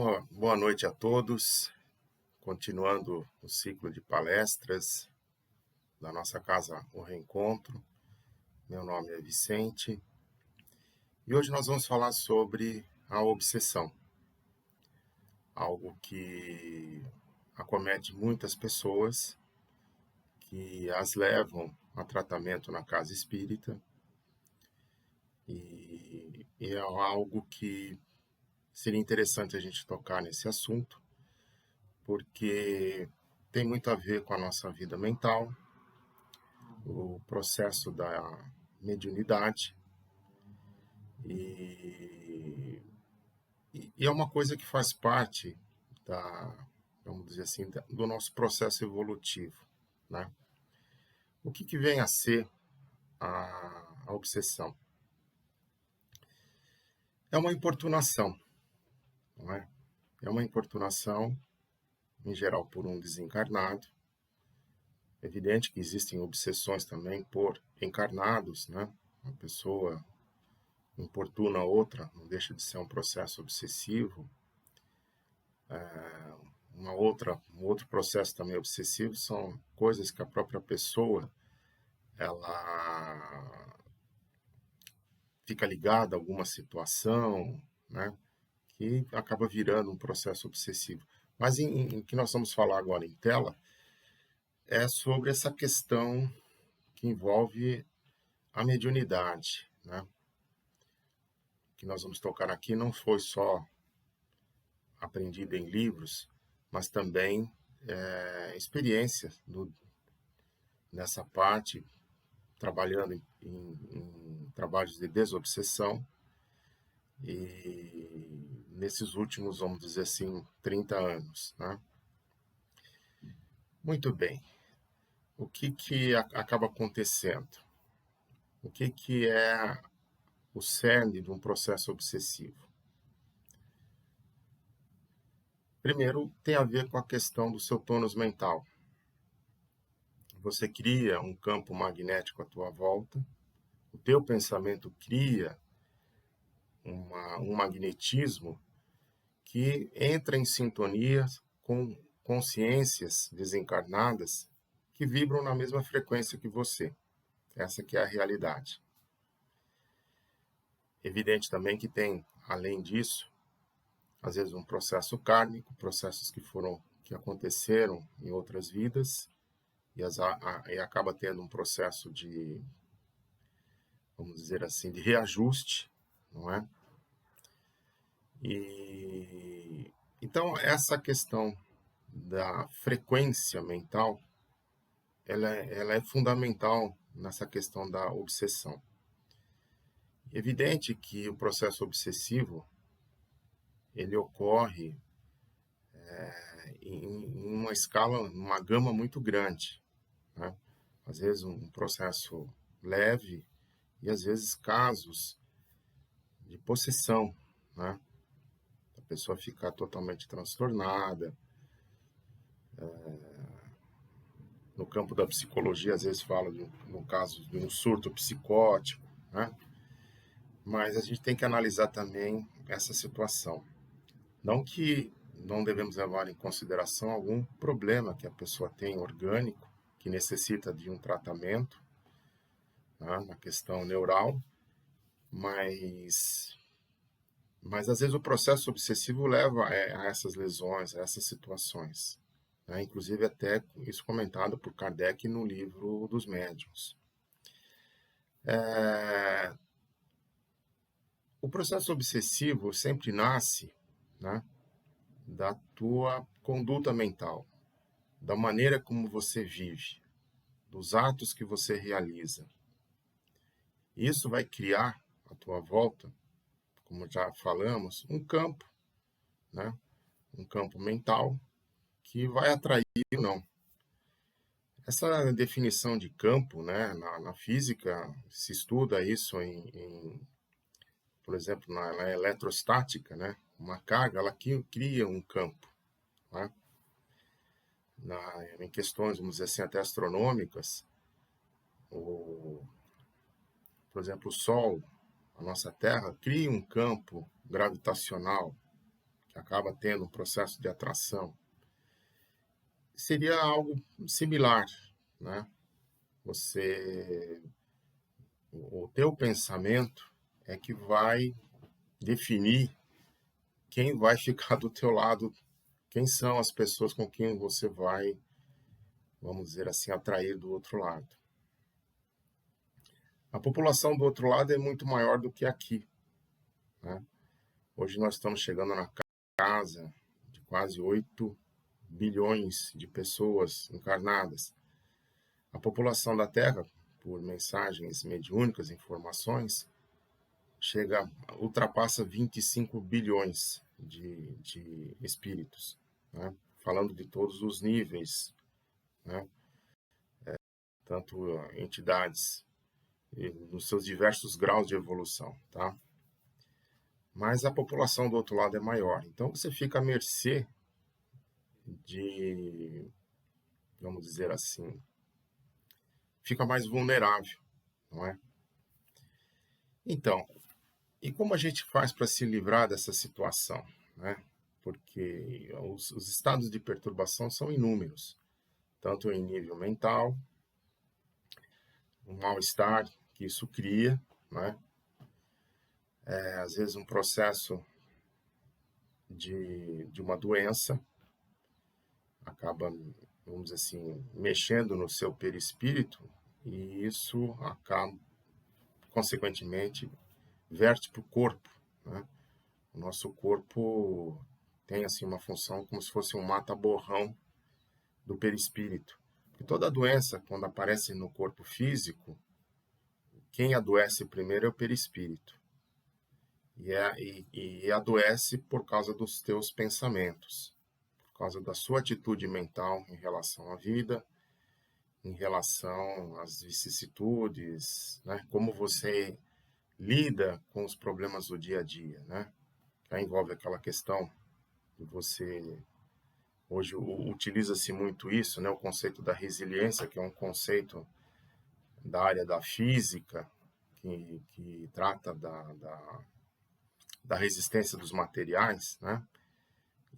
Uma boa noite a todos, continuando o ciclo de palestras da nossa casa O Reencontro. Meu nome é Vicente e hoje nós vamos falar sobre a obsessão, algo que acomete muitas pessoas, que as levam a tratamento na casa espírita e é algo que seria interessante a gente tocar nesse assunto, porque tem muito a ver com a nossa vida mental, o processo da mediunidade, e, e é uma coisa que faz parte vamos dizer assim, do nosso processo evolutivo, né? O que vem a ser a obsessão? É uma importunação, não é? É uma importunação, em geral, por um desencarnado. É evidente que existem obsessões também por encarnados, né? Uma pessoa importuna a outra, não deixa de ser um processo obsessivo. Um outro processo também obsessivo são coisas que a própria pessoa ela fica ligada a alguma situação, né? Que acaba virando um processo obsessivo. Mas em que nós vamos falar agora em tela é sobre essa questão que envolve a mediunidade, né? Que nós vamos tocar aqui não foi só aprendida em livros, mas também experiência nessa parte, trabalhando em trabalhos de desobsessão e nesses últimos, vamos dizer assim, 30 anos, né? Muito bem. O que acaba acontecendo? O que é o cerne de um processo obsessivo? Primeiro, tem a ver com a questão do seu tônus mental. Você cria um campo magnético à tua volta, o teu pensamento cria um magnetismo que entra em sintonia com consciências desencarnadas que vibram na mesma frequência que você. Essa que é a realidade. Evidente também que tem, além disso, às vezes um processo kármico, processos que aconteceram em outras vidas e acaba tendo um processo de, vamos dizer assim, de reajuste, não é? E então essa questão da frequência mental, ela é fundamental nessa questão da obsessão. Evidente que o processo obsessivo ele ocorre em uma escala, uma gama muito grande, né? Às vezes um processo leve e às vezes casos de possessão, né? A pessoa ficar totalmente transtornada. No campo da psicologia, às vezes fala no caso de um surto psicótico, né? Mas a gente tem que analisar também essa situação. Não que não devemos levar em consideração algum problema que a pessoa tem orgânico, que necessita de um tratamento, né, na questão neural, mas às vezes o processo obsessivo leva a essas lesões, a essas situações, né? Inclusive até isso comentado por Kardec no livro dos Médiuns. O processo obsessivo sempre nasce, né, da tua conduta mental, da maneira como você vive, dos atos que você realiza. Isso vai criar à tua volta, como já falamos, um campo, né? Um campo mental que vai atrair ou não. Essa definição de campo, né, na física, se estuda isso por exemplo, na eletrostática, né? Uma carga, ela cria um campo, né? Em questões, vamos dizer assim, até astronômicas, por exemplo, o Sol, a nossa Terra, cria um campo gravitacional, acaba tendo um processo de atração. Seria algo similar, né? O teu pensamento é que vai definir quem vai ficar do teu lado, quem são as pessoas com quem você vai, vamos dizer assim, atrair do outro lado. A população do outro lado é muito maior do que aqui, né? Hoje nós estamos chegando na casa de quase 8 bilhões de pessoas encarnadas. A população da Terra, por mensagens mediúnicas, informações, ultrapassa 25 bilhões de espíritos, né? Falando de todos os níveis, né? Tanto entidades, nos seus diversos graus de evolução, tá? Mas a população do outro lado é maior. Então você fica à mercê de, vamos dizer assim, fica mais vulnerável, não é? Então, e como a gente faz para se livrar dessa situação, né? Porque os estados de perturbação são inúmeros, tanto em nível mental, o mal-estar que isso cria, né? Às vezes um processo de uma doença acaba, vamos dizer assim, mexendo no seu perispírito e isso acaba, consequentemente, verte para o corpo, né? O nosso corpo tem assim uma função como se fosse um mata-borrão do perispírito. Porque toda doença, quando aparece no corpo físico, quem adoece primeiro é o perispírito. E adoece por causa dos teus pensamentos, por causa da sua atitude mental em relação à vida, em relação às vicissitudes, né? Como você lida com os problemas do dia a dia, né? Que envolve aquela questão de você... Hoje utiliza-se muito isso, né? O conceito da resiliência, que é um conceito da área da física, que trata da resistência dos materiais, né?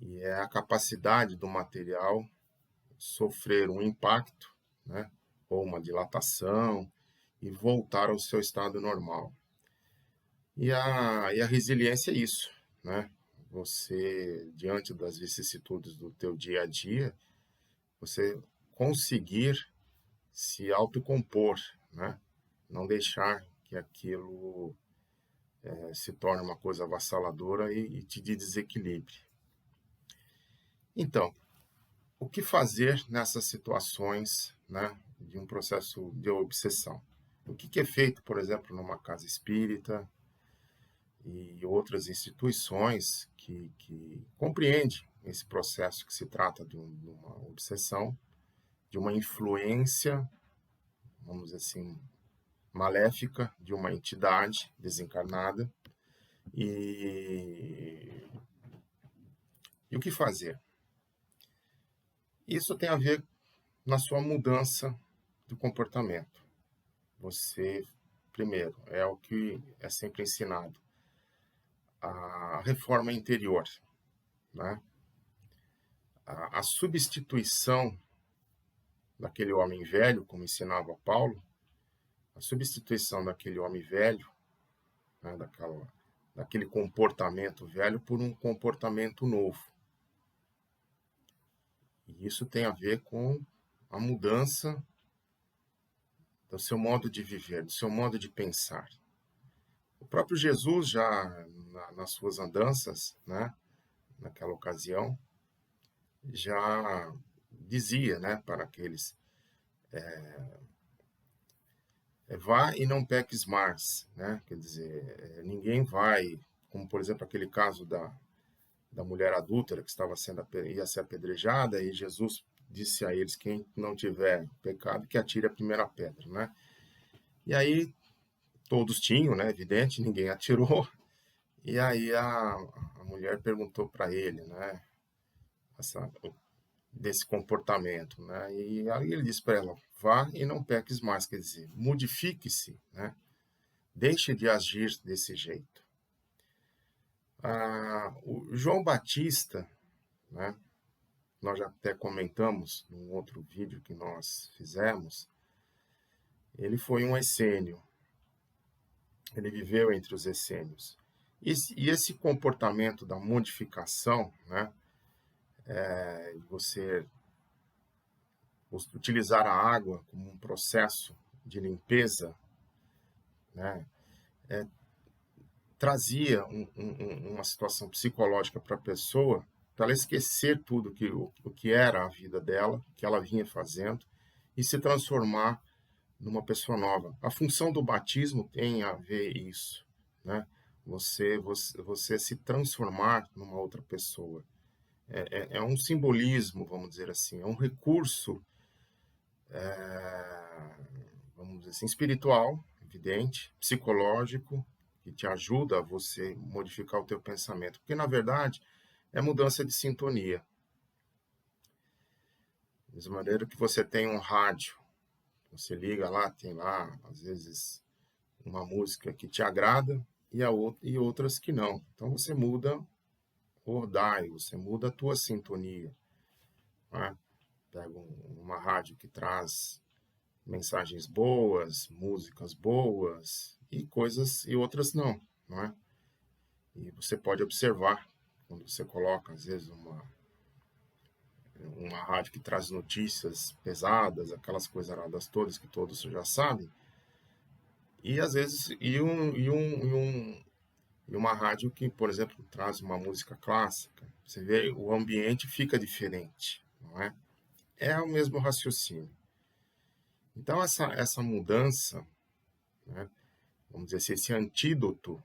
E é a capacidade do material sofrer um impacto, né? Ou uma dilatação e voltar ao seu estado normal. E a resiliência é isso, né? Você, diante das vicissitudes do teu dia a dia, você conseguir se autocompor, né? Não deixar que aquilo se torne uma coisa avassaladora e te desequilibre. Então, o que fazer nessas situações, né, de um processo de obsessão? O que é feito, por exemplo, numa casa espírita e outras instituições que compreendem esse processo que se trata de uma obsessão, de uma influência, vamos dizer assim, maléfica de uma entidade desencarnada. E o que fazer? Isso tem a ver na sua mudança do comportamento. Você, primeiro, é o que é sempre ensinado, a reforma interior, né? A substituição daquele homem velho, como ensinava Paulo, a substituição daquele homem velho, né, daquele comportamento velho por um comportamento novo. E isso tem a ver com a mudança do seu modo de viver, do seu modo de pensar. O próprio Jesus, já nas suas andanças, né, naquela ocasião, já dizia, né, para aqueles: vá e não peques mais, né? Quer dizer, ninguém vai, como por exemplo aquele caso da mulher adúltera que ia ser apedrejada, e Jesus disse a eles: quem não tiver pecado, que atire a primeira pedra, né? E aí todos tinham, né? Evidente, ninguém atirou. E aí a mulher perguntou para ele, né? Desse comportamento, né? E aí ele disse para ela: vá e não peques mais, quer dizer, modifique-se, né? Deixe de agir desse jeito. O João Batista, né, nós já até comentamos num outro vídeo que nós fizemos, ele foi um essênio, ele viveu entre os essênios. E esse comportamento da modificação, né, de você utilizar a água como um processo de limpeza, né, trazia uma situação psicológica para a pessoa, para ela esquecer tudo o que era a vida dela, o que ela vinha fazendo, e se transformar numa pessoa nova. A função do batismo tem a ver isso, né? Você se transformar numa outra pessoa. É um simbolismo, vamos dizer assim, é um recurso, vamos dizer assim, espiritual, evidente, psicológico, que te ajuda a você modificar o teu pensamento. Porque, na verdade, é mudança de sintonia. Da mesma maneira que você tem um rádio, você liga lá, tem lá, às vezes, uma música que te agrada e outras que não. Então, você muda o dial, você muda a tua sintonia. Né? Pega uma rádio que traz mensagens boas, músicas boas e coisas e outras não é? E você pode observar quando você coloca às vezes uma rádio que traz notícias pesadas, aquelas coisaradas todas que todos já sabem, e às vezes e uma rádio que, por exemplo, traz uma música clássica, você vê o ambiente fica diferente, não é? É o mesmo raciocínio. Então essa mudança, né, vamos dizer assim, esse antídoto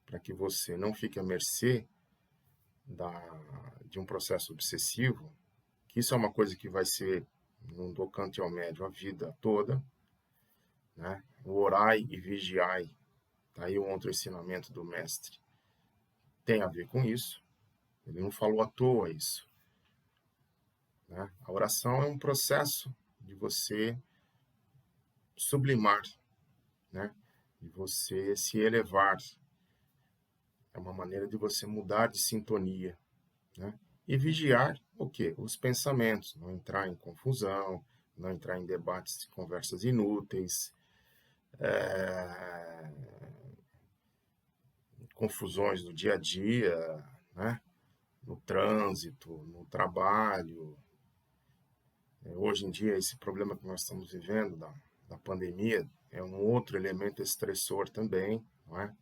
para que você não fique à mercê de um processo obsessivo, que isso é uma coisa que vai ser no tocante ao médio a vida toda, né? O orai e vigiai, tá aí um outro ensinamento do mestre, tem a ver com isso. Ele não falou à toa isso, né? A oração é um processo de você sublimar, né? De você se elevar. É uma maneira de você mudar de sintonia, né? E vigiar o quê? Os pensamentos, não entrar em confusão, não entrar em debates e conversas inúteis, confusões do dia a dia, né? No trânsito, no trabalho. Hoje em dia, esse problema que nós estamos vivendo da pandemia é um outro elemento estressor também, não é?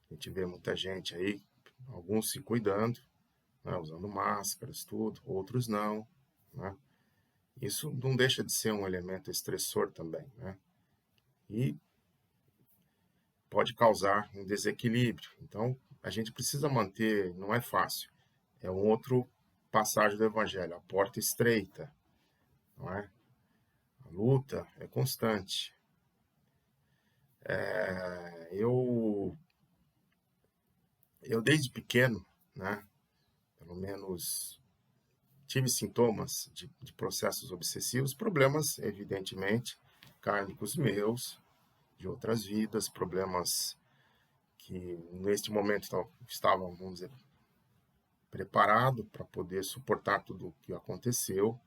A gente vê muita gente aí, alguns se cuidando, né? Usando máscaras, tudo, outros não, né? Isso não deixa de ser um elemento estressor também, né? E pode causar um desequilíbrio. Então, a gente precisa manter, não é fácil. É um outro passagem do Evangelho, a porta estreita, não é? A luta é constante. Eu desde pequeno, né? Pelo menos tive sintomas de processos obsessivos, problemas, evidentemente, kármicos meus, de outras vidas, problemas que neste momento estavam, vamos dizer, preparado para poder suportar tudo o que aconteceu.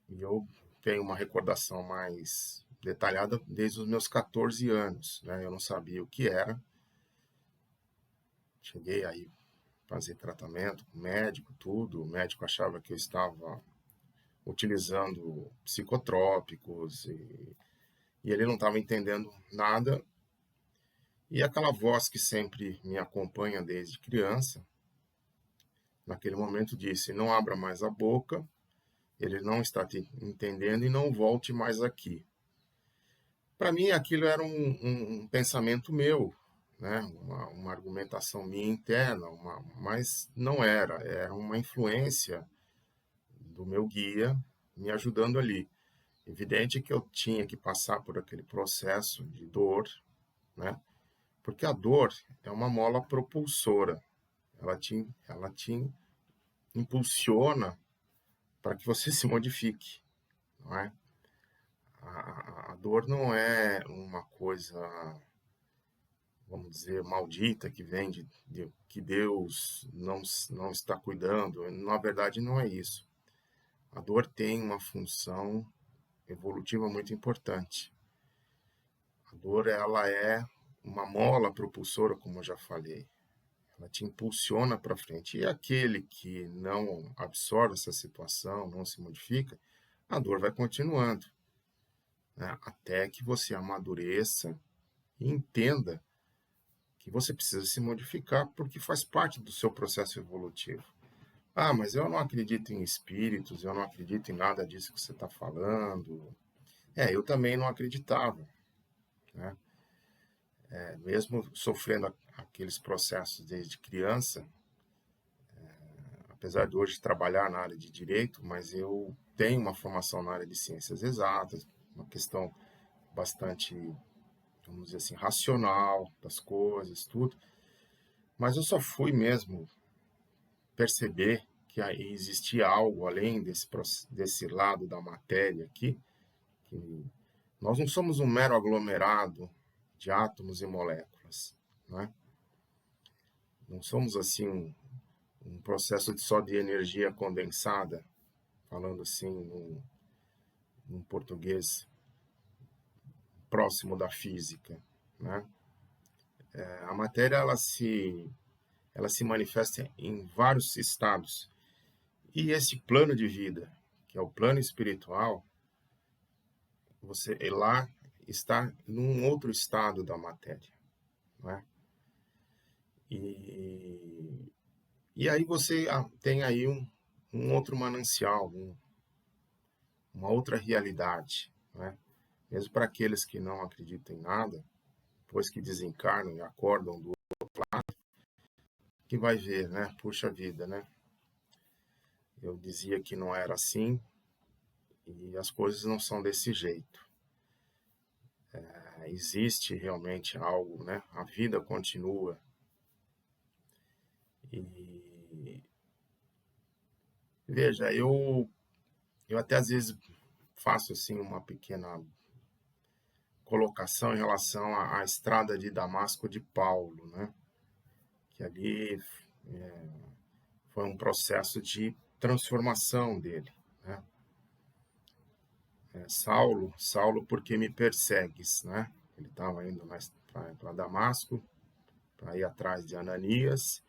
E eu tenho uma recordação mais detalhada desde os meus 14 anos, né? Eu não sabia o que era. Cheguei aí fazer tratamento com o médico, tudo. O médico achava que eu estava utilizando psicotrópicos e ele não estava entendendo nada. E aquela voz que sempre me acompanha desde criança, naquele momento disse: não abra mais a boca, ele não está te entendendo e não volte mais aqui. Para mim, aquilo era um pensamento meu, né? Uma argumentação minha interna, mas não era uma influência do meu guia me ajudando ali. Evidente que eu tinha que passar por aquele processo de dor, né? Porque a dor é uma mola propulsora, ela te impulsiona para que você se modifique, não é? A dor não é uma coisa, vamos dizer, maldita, que vem de que Deus não está cuidando. Na verdade, não é isso. A dor tem uma função evolutiva muito importante. A dor, ela é uma mola propulsora, como eu já falei. Ela te impulsiona para frente. E aquele que não absorve essa situação, não se modifica, a dor vai continuando, né? Até que você amadureça e entenda que você precisa se modificar, porque faz parte do seu processo evolutivo. Ah, mas eu não acredito em espíritos, eu não acredito em nada disso que você está falando. Eu também não acreditava, né? Mesmo sofrendo aqueles processos desde criança, apesar de hoje trabalhar na área de direito, mas eu tenho uma formação na área de ciências exatas, uma questão bastante, vamos dizer assim, racional das coisas, tudo. Mas eu só fui mesmo perceber que aí existia algo além desse lado da matéria aqui, que nós não somos um mero aglomerado de átomos e moléculas, né? Não somos assim um processo só de energia condensada, falando assim num português próximo da física, né? A matéria ela se manifesta em vários estados. E esse plano de vida, que é o plano espiritual, você lá está num outro estado da matéria, né? E, e aí você tem aí um outro manancial, uma outra realidade, né? Mesmo para aqueles que não acreditam em nada, depois que desencarnam e acordam do que vai ver, né? Puxa vida, né? Eu dizia que não era assim e as coisas não são desse jeito. Existe realmente algo, né? A vida continua. E veja, eu até às vezes faço assim uma pequena colocação em relação à estrada de Damasco de Paulo, né? Que ali foi um processo de transformação dele, né? Saulo, Saulo, por que me persegues, né? Ele estava indo para Damasco, para ir atrás de Ananias,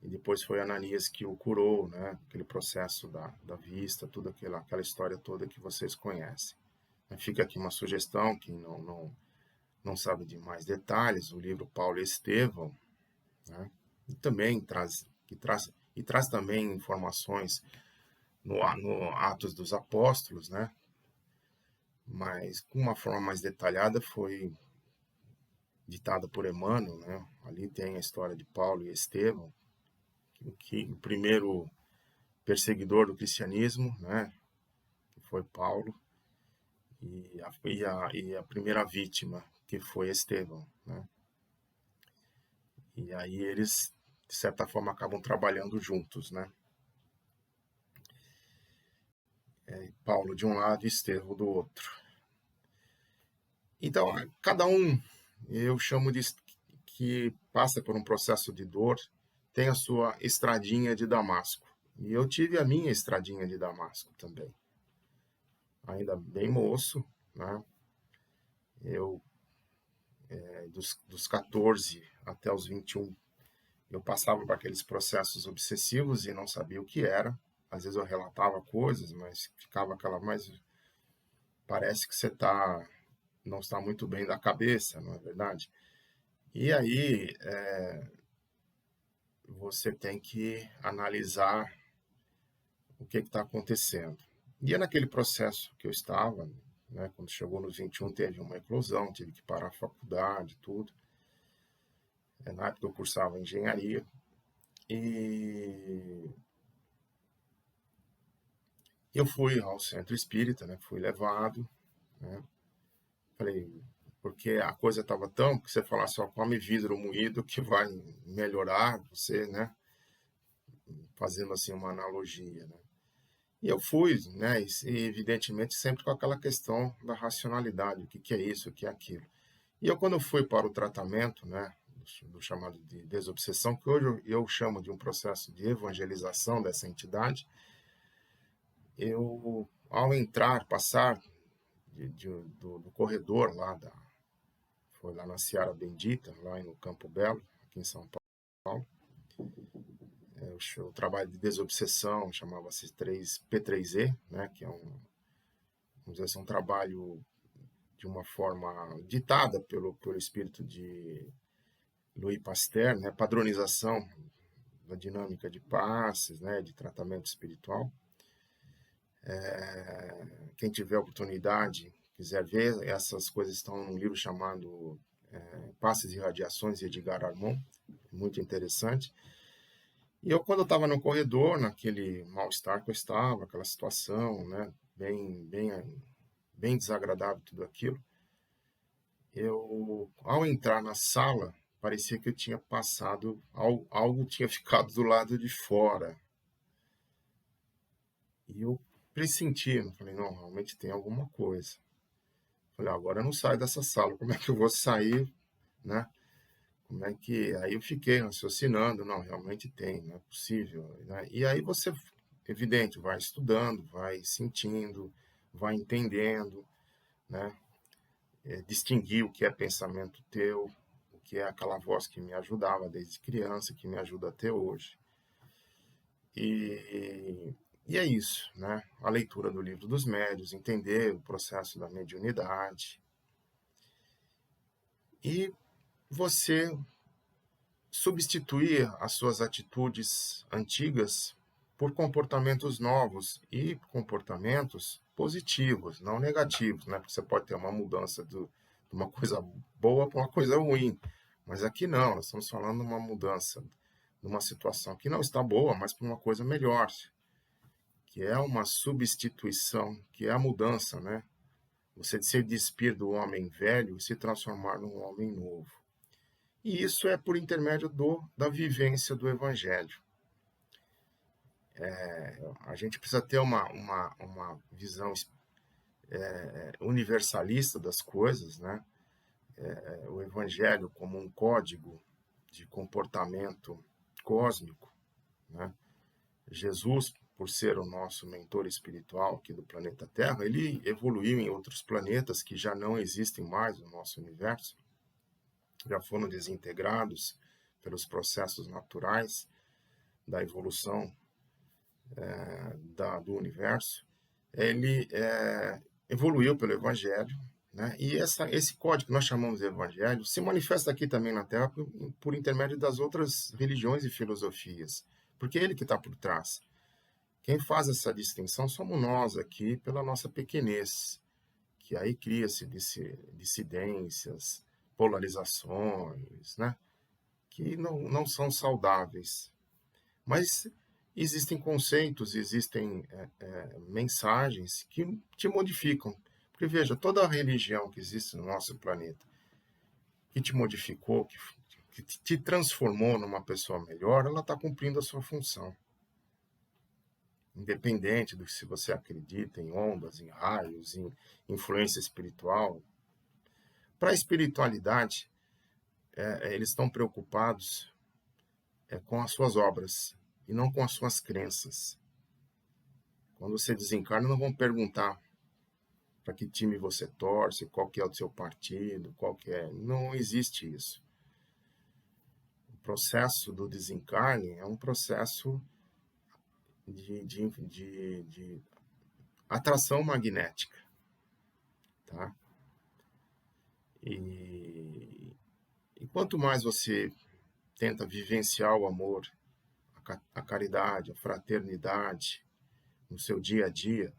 e depois foi Ananias que o curou, né? Aquele processo da vista, toda aquela história toda que vocês conhecem. Fica aqui uma sugestão, quem não sabe de mais detalhes, o livro Paulo e Estevão, né? E também traz também informações no Atos dos Apóstolos, né? Mas com uma forma mais detalhada foi ditada por Emmanuel, né? Ali tem a história de Paulo e Estevão, que o primeiro perseguidor do cristianismo, né? Que foi Paulo, e a primeira vítima, que foi Estevão, né? E aí eles, de certa forma, acabam trabalhando juntos, né? Paulo de um lado e Estevão do outro. Então, cada um, eu chamo de que passa por um processo de dor, tem a sua estradinha de Damasco. E eu tive a minha estradinha de Damasco também. Ainda bem moço, né? Eu, dos 14 até os 21, eu passava por aqueles processos obsessivos e não sabia o que era. Às vezes eu relatava coisas, mas ficava mas parece que você não está muito bem da cabeça, não é verdade? E aí você tem que analisar o que está acontecendo. E é naquele processo que eu estava, né, quando chegou nos 21 teve uma eclosão, tive que parar a faculdade, tudo. Na época eu cursava engenharia e eu fui ao centro espírita, né, fui levado, né, falei, porque a coisa estava tão que você falasse, só come vidro moído que vai melhorar você, né, fazendo assim uma analogia, né. E eu fui, né, e evidentemente sempre com aquela questão da racionalidade, o que é isso, o que é aquilo. E eu quando eu fui para o tratamento, né, do chamado de desobsessão, que hoje eu chamo de um processo de evangelização dessa entidade. Eu, ao entrar, passar do corredor foi lá na Seara Bendita, lá no Campo Belo, aqui em São Paulo. O trabalho de desobsessão chamava-se P3E, né, que é vamos dizer assim, um trabalho de uma forma ditada pelo espírito de Louis Pasteur, né, padronização da dinâmica de passes, né, de tratamento espiritual. Quem tiver oportunidade, quiser ver, essas coisas estão num livro chamado Passes e Radiações, de Edgar Armond, muito interessante. E quando eu estava no corredor, naquele mal-estar que eu estava, aquela situação, né, bem desagradável tudo aquilo, ao entrar na sala, parecia que eu tinha passado, algo tinha ficado do lado de fora. E eu pressenti, falei, não, realmente tem alguma coisa. Falei, agora eu não saio dessa sala, como é que eu vou sair, né? Como é que... Aí eu fiquei raciocinando, não, realmente tem, não é possível, né? E aí você, evidente, vai estudando, vai sentindo, vai entendendo, né? Distinguir o que é pensamento teu, o que é aquela voz que me ajudava desde criança, que me ajuda até hoje. E é isso, né? A leitura do Livro dos Médiuns, entender o processo da mediunidade. E você substituir as suas atitudes antigas por comportamentos novos e comportamentos positivos, não negativos, né? Porque você pode ter uma mudança de uma coisa boa para uma coisa ruim, mas aqui não, nós estamos falando de uma mudança de uma situação que não está boa, mas para uma coisa melhor, que é uma substituição, que é a mudança, né? Você se despir do homem velho e se transformar num homem novo. E isso é por intermédio da vivência do Evangelho. A gente precisa ter uma visão universalista das coisas, né? O Evangelho como um código de comportamento cósmico, né? Jesus, por ser o nosso mentor espiritual aqui do planeta Terra, ele evoluiu em outros planetas que já não existem mais no nosso universo, já foram desintegrados pelos processos naturais da evolução do universo. Ele evoluiu pelo Evangelho, né? E esse código que nós chamamos de Evangelho se manifesta aqui também na Terra por intermédio das outras religiões e filosofias, porque é ele que está por trás. Quem faz essa distinção somos nós aqui, pela nossa pequenez, que aí cria-se dissidências, polarizações, né? Que não são saudáveis. Mas existem conceitos, existem mensagens que te modificam. Porque, veja, toda a religião que existe no nosso planeta, que te modificou, que te transformou numa pessoa melhor, ela está cumprindo a sua função. Independente do que se você acredita em ondas, em raios, em influência espiritual. Para a espiritualidade, eles estão preocupados com as suas obras e não com as suas crenças. Quando você desencarna, não vão perguntar para que time você torce, qual que é o seu partido, qual que é... Não existe isso. O processo do desencarne é um processo de atração magnética, tá? E quanto mais você tenta vivenciar o amor, a caridade, a fraternidade no seu dia a dia,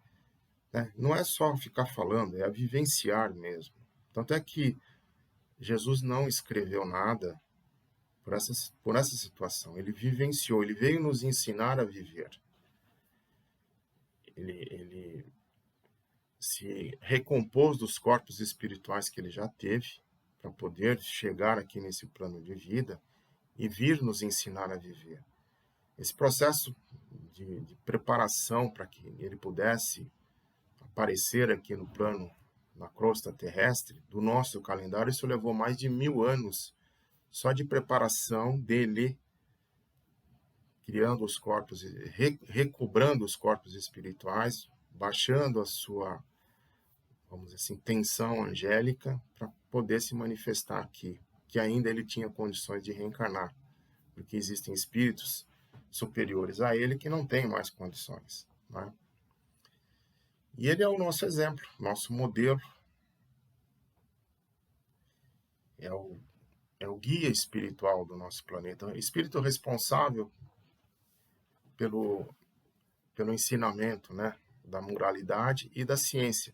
né? Não é só ficar falando, é a vivenciar mesmo. Tanto é que Jesus não escreveu nada por essa situação. Ele vivenciou, ele veio nos ensinar a viver. Ele se recompôs dos corpos espirituais que ele já teve para poder chegar aqui nesse plano de vida e vir nos ensinar a viver. Esse processo de preparação para que ele pudesse aparecer aqui no plano, na crosta terrestre, do nosso calendário, isso levou mais de 1000 anos só de preparação dele, criando os corpos, recobrando os corpos espirituais, baixando a sua, vamos dizer assim, tensão angélica para poder se manifestar aqui, que ainda ele tinha condições de reencarnar, porque existem espíritos superiores a ele que não têm mais condições, né? E ele é o nosso exemplo, nosso modelo, é o guia espiritual do nosso planeta, espírito responsável pelo ensinamento, né, da moralidade e da ciência.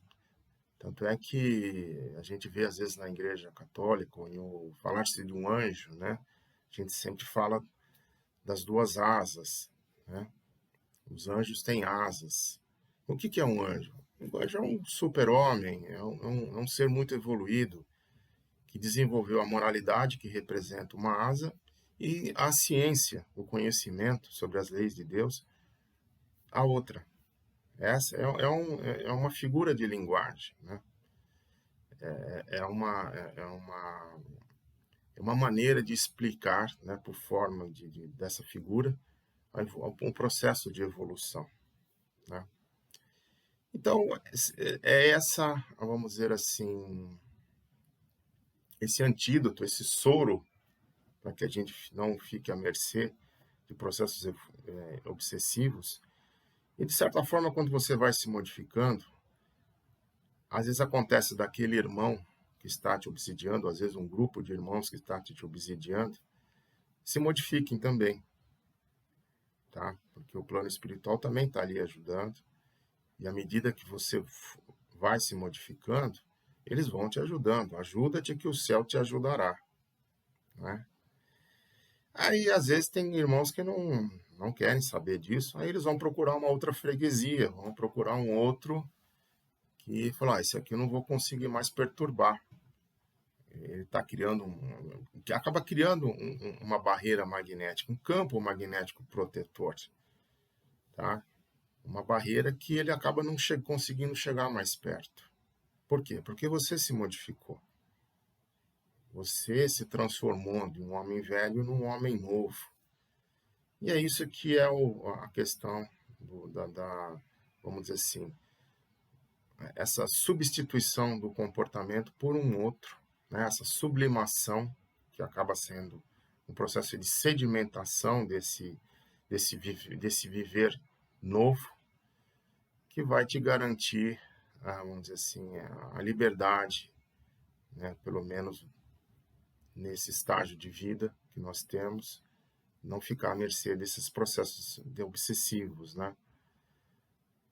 Tanto é que a gente vê, às vezes, na Igreja Católica, ou falar-se de um anjo, né, a gente sempre fala das duas asas, né? Os anjos têm asas. O que é um anjo? Um anjo é um super-homem, é um ser muito evoluído, que desenvolveu a moralidade, que representa uma asa, e a ciência, o conhecimento sobre as leis de Deus, a outra. Essa é uma figura de linguagem, né? É uma, é, uma, é uma maneira de explicar, né, por forma dessa figura, um processo de evolução, né? Então, é essa, vamos dizer assim, esse antídoto, esse soro, para que a gente não fique à mercê de processos obsessivos. E, de certa forma, quando você vai se modificando, às vezes acontece daquele irmão que está te obsidiando, às vezes um grupo de irmãos que está te obsidiando, se modifiquem também, tá? Porque o plano espiritual também está ali ajudando, e à medida que você vai se modificando, eles vão te ajudando. Ajuda-te que o céu te ajudará, né? Aí, às vezes, tem irmãos que não querem saber disso, aí eles vão procurar uma outra freguesia, vão procurar um outro que fala, esse aqui eu não vou conseguir mais perturbar. Ele está criando que acaba criando uma barreira magnética, um campo magnético protetor, tá? Uma barreira que ele acaba não conseguindo chegar mais perto. Por quê? Porque você se modificou. Você se transformou de um homem velho num homem novo. E é isso que é a questão vamos dizer assim, essa substituição do comportamento por um outro, né? Essa sublimação, que acaba sendo um processo de sedimentação desse viver novo, que vai te garantir, vamos dizer assim, a liberdade, né? Pelo menos nesse estágio de vida que nós temos, não ficar à mercê desses processos obsessivos, né?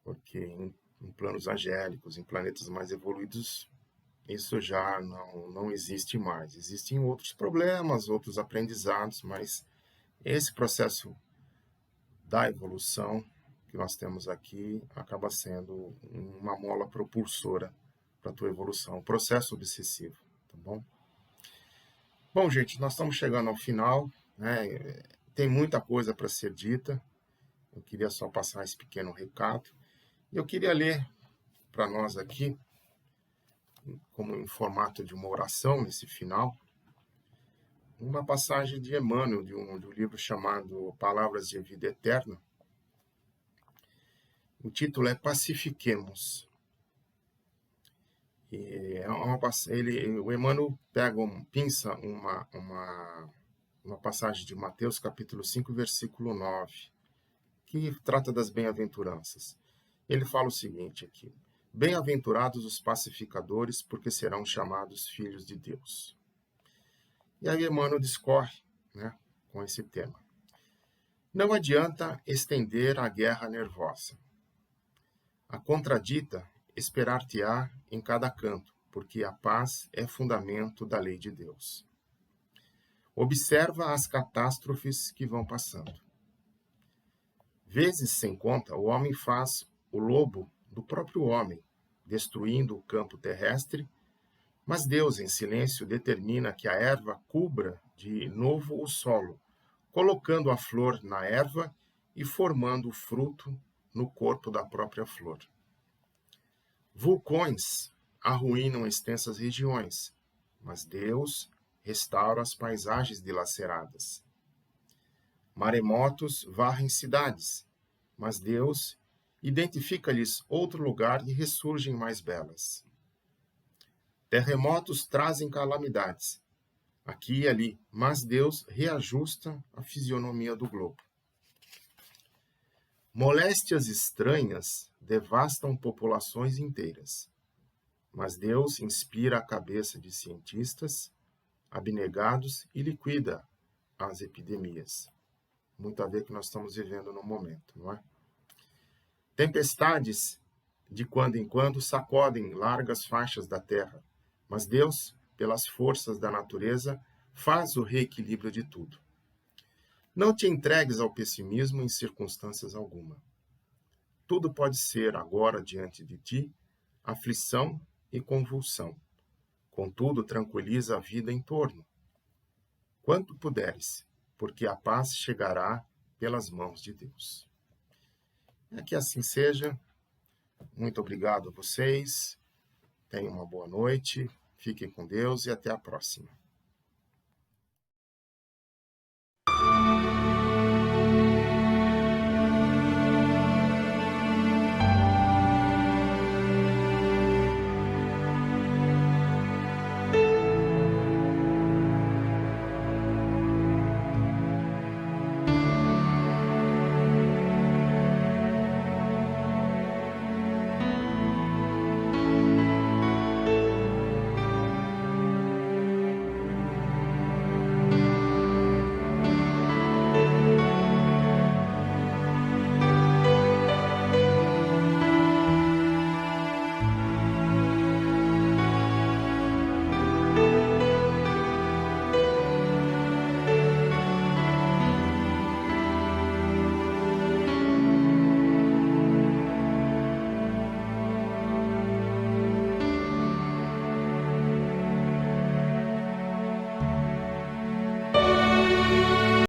Porque em planos angélicos, em planetas mais evoluídos, isso já não existe mais. Existem outros problemas, outros aprendizados, mas esse processo da evolução que nós temos aqui acaba sendo uma mola propulsora para a tua evolução, um processo obsessivo, tá bom? Bom, gente, nós estamos chegando ao final, né? Tem muita coisa para ser dita, eu queria só passar esse pequeno recado. E eu queria ler para nós aqui, como em formato de uma oração nesse final, uma passagem de Emmanuel, de um livro chamado Palavras de Vida Eterna. O título é Pacifiquemos. E o Emmanuel pinça uma passagem de Mateus, capítulo 5, versículo 9, que trata das bem-aventuranças. Ele fala o seguinte aqui: bem-aventurados os pacificadores, porque serão chamados filhos de Deus. E aí Emmanuel discorre, né, com esse tema. Não adianta estender a guerra nervosa. A contradita esperar-te-á em cada canto, porque a paz é fundamento da lei de Deus. Observa as catástrofes que vão passando. Vezes sem conta, o homem faz o lobo do próprio homem, destruindo o campo terrestre, mas Deus, em silêncio, determina que a erva cubra de novo o solo, colocando a flor na erva e formando o fruto no corpo da própria flor. Vulcões arruinam extensas regiões, mas Deus restaura as paisagens dilaceradas. Maremotos varrem cidades, mas Deus identifica-lhes outro lugar e ressurgem mais belas. Terremotos trazem calamidades, aqui e ali, mas Deus reajusta a fisionomia do globo. Moléstias estranhas devastam populações inteiras, mas Deus inspira a cabeça de cientistas abnegados e liquida as epidemias. Muito a ver com o que nós estamos vivendo no momento, não é? Tempestades, de quando em quando, sacodem largas faixas da terra, mas Deus, pelas forças da natureza, faz o reequilíbrio de tudo. Não te entregues ao pessimismo em circunstâncias alguma. Tudo pode ser, agora, diante de ti, aflição e convulsão. Contudo, tranquiliza a vida em torno, quanto puderes, porque a paz chegará pelas mãos de Deus. Que assim seja. Muito obrigado a vocês. Tenham uma boa noite. Fiquem com Deus e até a próxima.